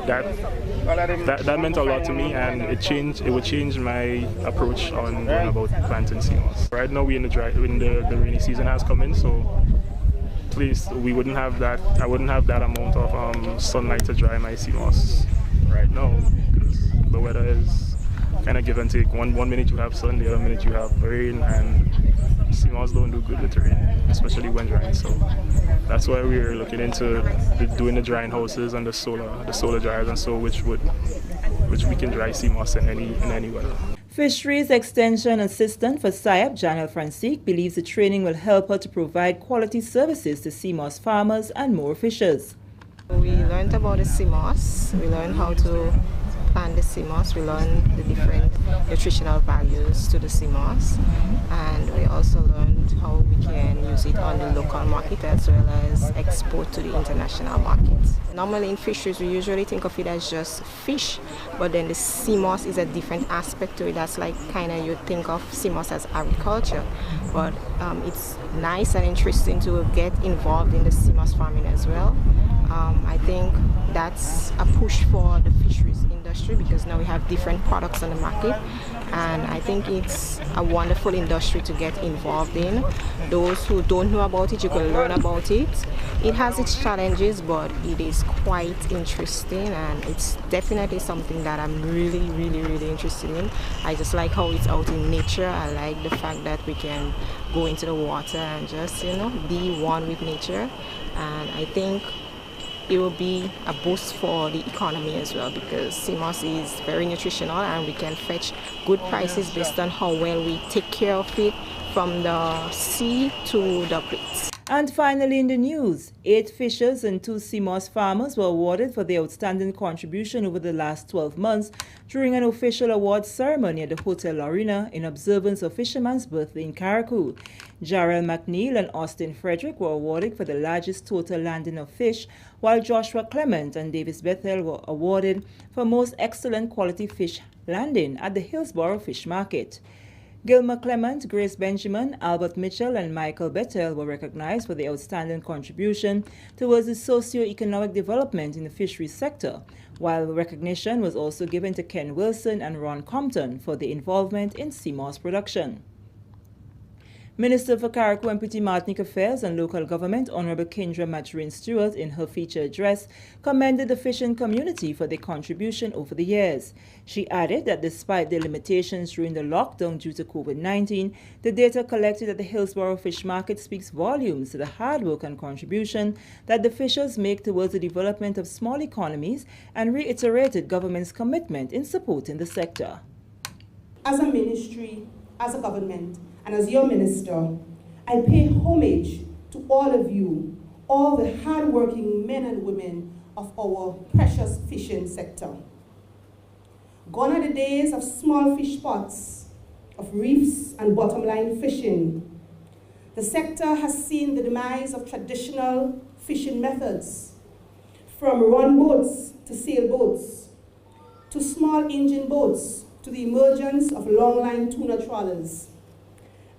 that meant a lot to me, and it would change my approach on going about planting sea moss. Right now we're in the rainy season has come in, so please we wouldn't have that. I wouldn't have that amount of sunlight to dry my sea moss right now because the weather is kind of give and take. One minute you have sun, the other minute you have rain, and sea moss don't do good with the rain, especially when drying. So that's why we're looking into doing the drying houses and the solar dryers, and so which we can dry sea moss in any weather. Fisheries Extension Assistant for SIAP, Janelle Francisque, believes the training will help her to provide quality services to sea moss farmers and more fishers. We learned about the sea moss. We learned how to plant the sea moss. We learned the different nutritional values to the sea moss, and we also learned how we can use it on the local market as well as export to the international markets. Normally in fisheries we usually think of it as just fish, but then the sea moss is a different aspect to it. That's like kind of you think of sea moss as agriculture, but it's nice and interesting to get involved in the sea moss farming as well. I think that's a push for the fisheries industry because now we have different products on the market, and I think it's a wonderful industry to get involved in. Those who don't know about it, you can learn about it. It has its challenges, but it is quite interesting, and it's definitely something that I'm really interested in. I just like how it's out in nature. I like the fact that we can go into the water and just, be one with nature, and I think it will be a boost for the economy as well because sea moss is very nutritional and we can fetch good prices based on how well we take care of it from the sea to the plates. And finally in the news, 8 fishers and 2 sea moss farmers were awarded for their outstanding contribution over the last 12 months during an official awards ceremony at the Hotel Lorena in observance of Fisherman's Birthday in Carriacou. Jarrell McNeil and Austin Frederick were awarded for the largest total landing of fish, while Joshua Clement and Davis Bethel were awarded for most excellent quality fish landing at the Hillsborough Fish Market. Gilmer Clement, Grace Benjamin, Albert Mitchell, and Michael Bethel were recognized for their outstanding contribution towards the socio-economic development in the fisheries sector, while recognition was also given to Ken Wilson and Ron Compton for their involvement in sea moss production. Minister for Carriacou and Petite Martinique Affairs and Local Government, Honorable Kendra Maturin Stewart, in her feature address, commended the fishing community for their contribution over the years. She added that despite the limitations during the lockdown due to COVID-19, the data collected at the Hillsborough Fish Market speaks volumes to the hard work and contribution that the fishers make towards the development of small economies, and reiterated government's commitment in supporting the sector. As a ministry, as a government, and as your minister, I pay homage to all of you, all the hard-working men and women of our precious fishing sector. Gone are the days of small fish pots, of reefs and bottom-line fishing. The sector has seen the demise of traditional fishing methods, from run boats to sailboats, to small engine boats, to the emergence of long-line tuna trawlers.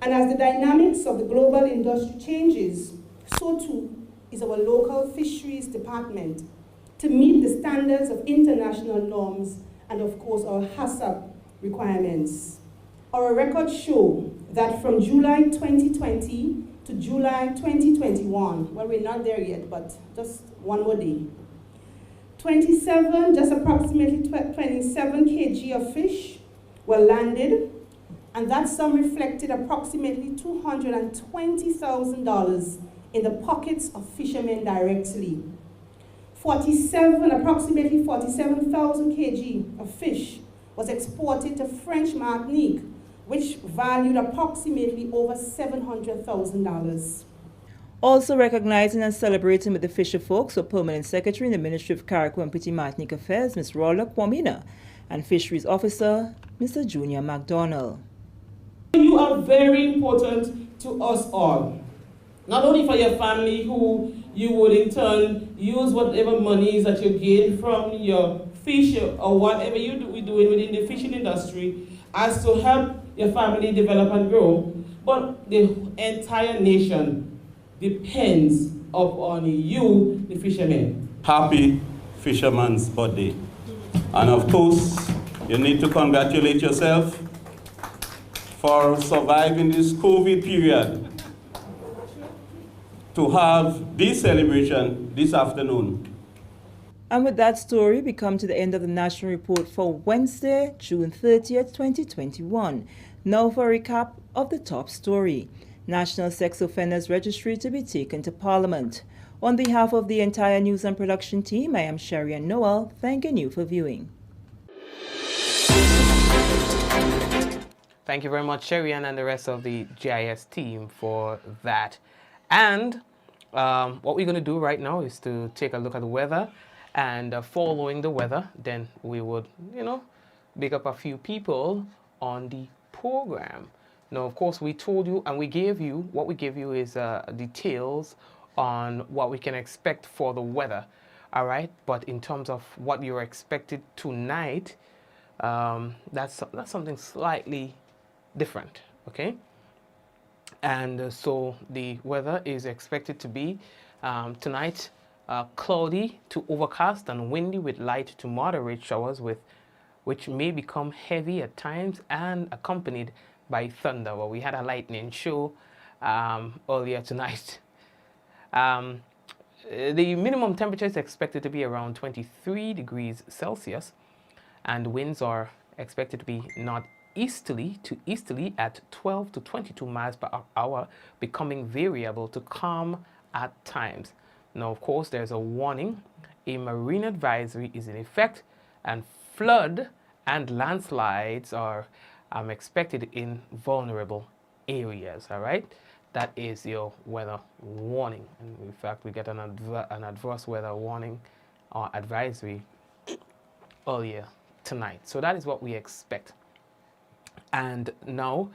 And as the dynamics of the global industry changes, so too is our local fisheries department to meet the standards of international norms and of course our HACCP requirements. Our records show that from July 2020 to July 2021, well, we're not there yet, but just one more day, approximately 27 kg of fish were landed, and that sum reflected approximately $220,000 in the pockets of fishermen directly. Approximately 47,000 kg of fish was exported to French Martinique, which valued approximately over $700,000. Also recognizing and celebrating with the fisher folks were Permanent Secretary in the Ministry of Carriacou and Petite Martinique Affairs, Ms. Rolla Kwamina, and Fisheries Officer, Mr. Junior McDonald. You are very important to us all, not only for your family who you would in turn use whatever monies that you gain from your fish or whatever you're doing within the fishing industry as to help your family develop and grow. But the entire nation depends upon you, the fishermen. Happy Fisherman's Birthday. And of course, you need to congratulate yourself for surviving this COVID period to have this celebration this afternoon. And with that story, we come to the end of the National Report for Wednesday, June 30th, 2021. Now for a recap of the top story. National Sex Offenders Registry to be taken to Parliament. On behalf of the entire news and production team, I am Sherry and Noel, thanking you for viewing. Thank you very much, Sherian, and the rest of the GIS team for that. And what we're going to do right now is to take a look at the weather. And following the weather, then we would, pick up a few people on the program. Now, of course, we told you and we gave you, what we gave you is details on what we can expect for the weather. All right. But in terms of what you're expected tonight, that's something slightly different. OK. And so the weather is expected to be tonight cloudy to overcast and windy with light to moderate showers which may become heavy at times and accompanied by thunder. Well, we had a lightning show earlier tonight. The minimum temperature is expected to be around 23 degrees Celsius, and winds are expected to be northeasterly to easterly at 12 to 22 miles per hour, becoming variable to calm at times. Now, of course, there's a warning. A marine advisory is in effect, and flood and landslides are expected in vulnerable areas. All right, that is your weather warning. And in fact, we get an adverse weather warning or advisory earlier tonight. So that is what we expect. And now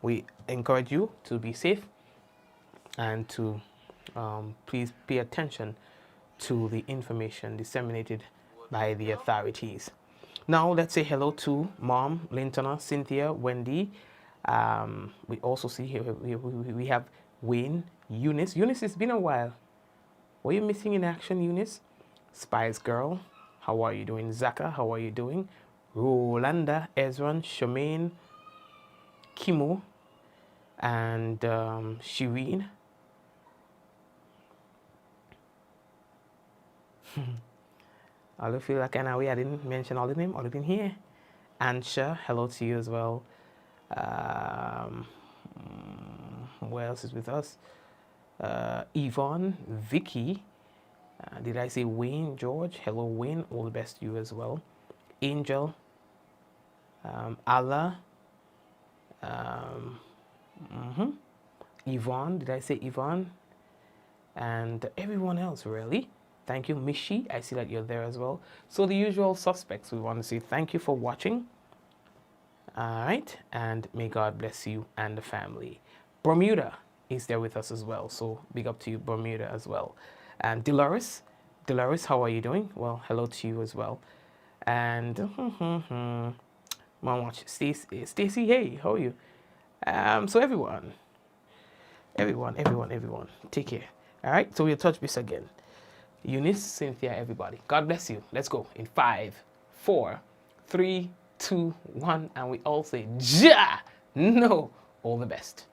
we encourage you to be safe and to please pay attention to the information disseminated by the authorities. Now let's say hello to Mom, Lintona, Cynthia, Wendy. We also see here we have Wayne, Eunice. Eunice, it's been a while. Were you missing in action, Eunice? Spice Girl, how are you doing? Zaka, how are you doing? Rolanda, Ezran, Shemaine, Kimo, and Shireen. I feel like I didn't mention all the name, all of them here. Ansha, hello to you as well. Who else is with us? Yvonne, Vicky. Did I say Wayne, George? Hello, Wayne. All the best to you as well. Angel, Allah, Yvonne. Did I say Yvonne? And everyone else, really. Thank you, Mishi. I see that you're there as well. So the usual suspects, we want to say thank you for watching. All right. And may God bless you and the family. Bermuda is there with us as well. So big up to you, Bermuda, as well. And Dolores, how are you doing? Well, hello to you as well. And watch Stacy, hey, how are you? So everyone, take care. All right. So we'll touch base again. Eunice, Cynthia, everybody. God bless you. Let's go in 5, 4, 3, 2, 1, and we all say, Ja! No! All the best.